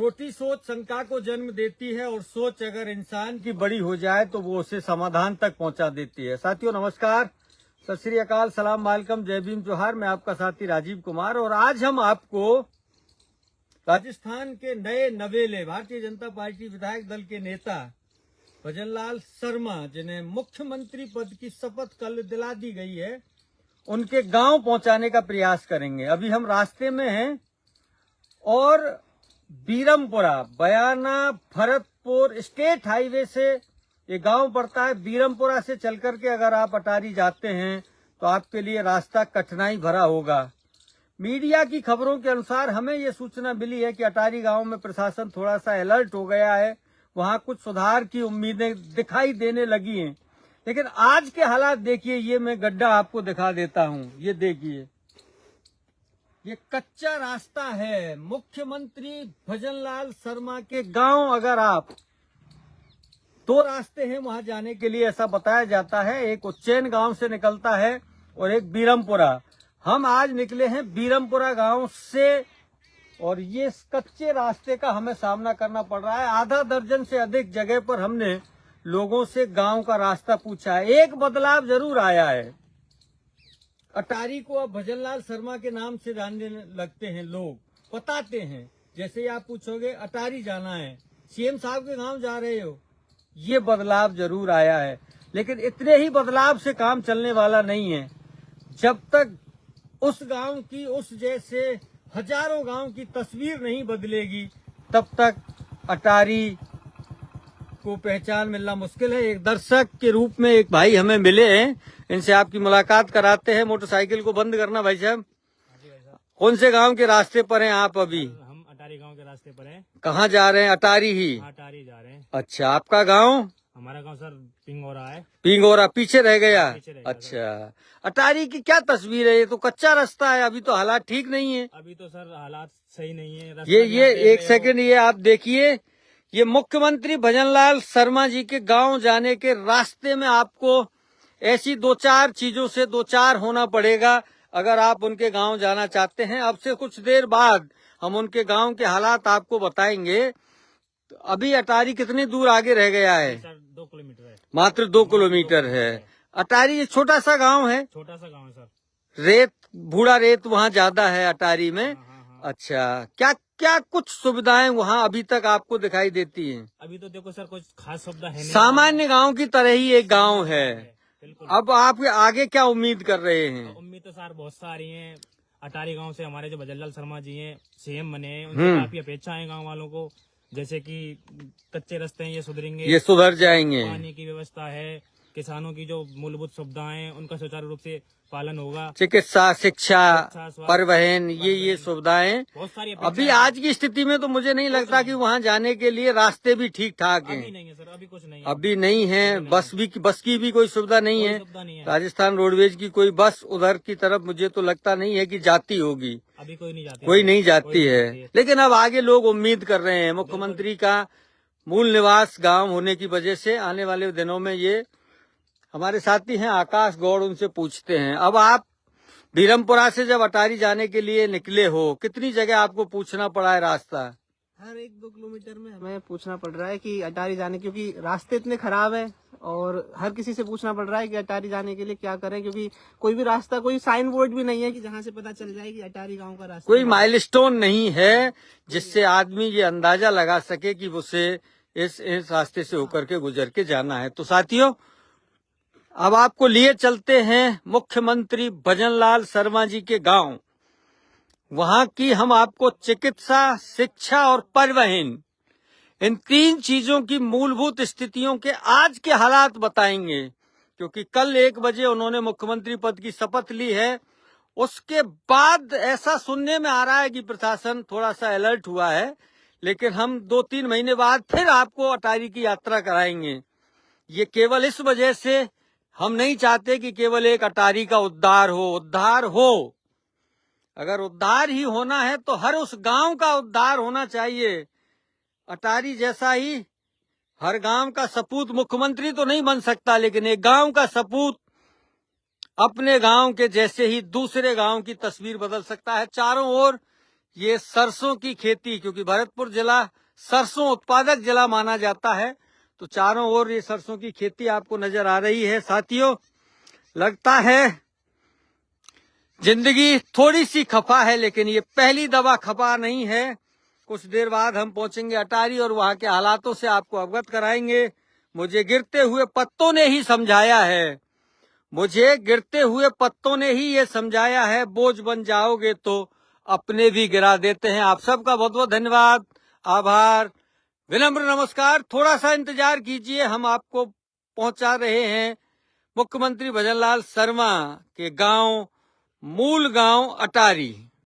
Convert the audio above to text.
छोटी सोच शंका को जन्म देती है और सोच अगर इंसान की बड़ी हो जाए तो वो उसे समाधान तक पहुंचा देती है। साथियों नमस्कार, सत श्री अकाल, सलाम वालेकुम, जय भीम जोहार। मैं आपका साथी राजीव कुमार और आज हम आपको राजस्थान के नए नवेले भारतीय जनता पार्टी विधायक दल के नेता भजनलाल शर्मा, जिन्हें मुख्यमंत्री पद की शपथ कल दिला दी गई है, उनके गांव पहुंचाने का प्रयास करेंगे। अभी हम रास्ते में हैं और बीरमपुरा बयाना भरतपुर स्टेट हाईवे से ये गांव पड़ता है। बीरमपुरा से चल करके अगर आप अटारी जाते हैं तो आपके लिए रास्ता कठिनाई भरा होगा। मीडिया की खबरों के अनुसार हमें ये सूचना मिली है कि अटारी गांव में प्रशासन थोड़ा सा अलर्ट हो गया है, वहां कुछ सुधार की उम्मीदें दिखाई देने लगी हैं। लेकिन आज के हालात देखिए, ये मैं गड्ढा आपको दिखा देता हूं, ये देखिए, ये कच्चा रास्ता है। मुख्यमंत्री भजनलाल शर्मा के गांव, अगर आप दो रास्ते हैं वहां जाने के लिए, ऐसा बताया जाता है। एक उज्जैन गांव से निकलता है और एक बीरमपुरा। हम आज निकले हैं बीरमपुरा गांव से और ये इस कच्चे रास्ते का हमें सामना करना पड़ रहा है। आधा दर्जन से अधिक जगह पर हमने लोगों से गांव का रास्ता पूछा है। एक बदलाव जरूर आया है। अटारी को अब भजनलाल शर्मा के नाम से जानने लगते हैं लोग, बताते हैं। जैसे ही आप पूछोगे अटारी जाना है, सीएम साहब के गांव जा रहे हो, ये बदलाव जरूर आया है। लेकिन इतने ही बदलाव से काम चलने वाला नहीं है। जब तक उस गांव की, उस जैसे हजारों गांव की तस्वीर नहीं बदलेगी, तब तक अटारी को पहचान मिलना मुश्किल है। एक दर्शक के रूप में एक भाई हमें मिले हैं, इनसे आपकी मुलाकात कराते हैं। मोटरसाइकिल को बंद करना भाई साहब। कौन से गांव के रास्ते पर हैं आप अभी? हम अटारी गांव के रास्ते पर हैं। कहाँ जा रहे हैं? अटारी ही? अटारी जा रहे हैं। अच्छा, आपका गांव? हमारा गांव सर पिंगोरा है। पिंगोरा पीछे रह गया? पीछे रह गया। अच्छा, अटारी की क्या तस्वीर है? ये तो कच्चा रास्ता है, अभी तो हालात ठीक नहीं है। अभी तो सर हालात सही नहीं है। ये एक सेकंड, ये आप देखिए, ये मुख्यमंत्री भजनलाल शर्मा जी के गांव जाने के रास्ते में आपको ऐसी दो चार चीजों से दो चार होना पड़ेगा अगर आप उनके गांव जाना चाहते हैं। अब से कुछ देर बाद हम उनके गांव के हालात आपको बताएंगे। तो अभी अटारी कितनी दूर आगे रह गया है? सर 2 किलोमीटर है। मात्र 2 किलोमीटर है। अटारी ये छोटा सा गांव है, छोटा सा गांव है सर। रेत, भूड़ा रेत वहाँ ज्यादा है अटारी में। हाँ। अच्छा, क्या क्या कुछ सुविधाएं वहाँ अभी तक आपको दिखाई देती हैं? अभी तो देखो सर कुछ खास सुविधा है नहीं। सामान्य गांव की तरह ही एक गांव है। बिल्कुल। अब आप आगे क्या उम्मीद कर रहे हैं? उम्मीद तो सर बहुत सारी है। अटारी गांव से हमारे जो भजनलाल शर्मा जी हैं, सीएम बने हैं, उनसे काफी अपेक्षा है गाँव वालों को। जैसे कि कच्चे रास्ते हैं, ये सुधरेंगे, ये सुधर जाएंगे। पानी की व्यवस्था है, किसानों की जो मूलभूत सुविधाएं उनका सुचारू रूप से पालन होगा। चिकित्सा, शिक्षा, स्वास्थ्य, परिवहन, ये सुविधाएं बहुत सारी अभी आज की स्थिति में तो मुझे नहीं लगता कि वहाँ जाने के लिए रास्ते भी ठीक ठाक हैं। अभी नहीं है सर, अभी कुछ नहीं है। अभी नहीं है। बस की भी कोई सुविधा नहीं है। सुविधा नहीं है। राजस्थान रोडवेज की कोई बस उधर की तरफ मुझे तो लगता नहीं है कि जाती होगी। अभी कोई नहीं जाती। कोई नहीं जाती है। लेकिन अब आगे लोग उम्मीद कर रहे हैं, मुख्यमंत्री का मूल निवास गांव होने की वजह से आने वाले दिनों में ये हमारे साथी हैं आकाश गौड़, उनसे पूछते हैं। अब आप बीरमपुरा से जब अटारी जाने के लिए निकले हो, कितनी जगह आपको पूछना पड़ा है रास्ता? हर 1-2 किलोमीटर में हमें पूछना पड़ रहा है कि अटारी जाने, क्योंकि रास्ते इतने खराब है और हर किसी से पूछना पड़ रहा है कि अटारी जाने के लिए क्या करें, क्योंकि कोई भी रास्ता, कोई साइन बोर्ड भी नहीं है कि जहाँ से पता चल जाए कि अटारी गांव का रास्ता। कोई माइलस्टोन नहीं है जिससे आदमी ये अंदाजा लगा सके कि उसे इस रास्ते से होकर के गुजर के जाना है। तो साथियों, अब आपको लिए चलते हैं मुख्यमंत्री भजनलाल शर्मा जी के गांव। वहां की हम आपको चिकित्सा, शिक्षा और परिवहन, इन 3 चीजों की मूलभूत स्थितियों के आज के हालात बताएंगे। क्योंकि कल 1 बजे उन्होंने मुख्यमंत्री पद की शपथ ली है। उसके बाद ऐसा सुनने में आ रहा है कि प्रशासन थोड़ा सा अलर्ट हुआ है। लेकिन हम 2-3 महीने बाद फिर आपको अटारी की यात्रा कराएंगे। ये केवल इस वजह से हम नहीं चाहते कि केवल एक अटारी का उद्धार हो। अगर उद्धार ही होना है तो हर उस गांव का उद्धार होना चाहिए। अटारी जैसा ही हर गांव का सपूत मुख्यमंत्री तो नहीं बन सकता, लेकिन एक गांव का सपूत अपने गांव के जैसे ही दूसरे गांव की तस्वीर बदल सकता है। चारों ओर ये सरसों की खेती, क्योंकि भरतपुर जिला सरसों उत्पादक जिला माना जाता है, तो चारों ओर ये सरसों की खेती आपको नजर आ रही है। साथियों, लगता है जिंदगी थोड़ी सी खफा है, लेकिन ये पहली दफा खफा नहीं है। कुछ देर बाद हम पहुंचेंगे अटारी और वहां के हालातों से आपको अवगत कराएंगे। मुझे गिरते हुए पत्तों ने ही समझाया है, मुझे गिरते हुए पत्तों ने ही ये समझाया है, बोझ बन जाओगे तो अपने भी गिरा देते हैं। आप सबका बहुत बहुत धन्यवाद, आभार, विनम्र नमस्कार। थोड़ा सा इंतजार कीजिए, हम आपको पहुंचा रहे हैं मुख्यमंत्री भजनलाल शर्मा के गांव, मूल गांव अटारी।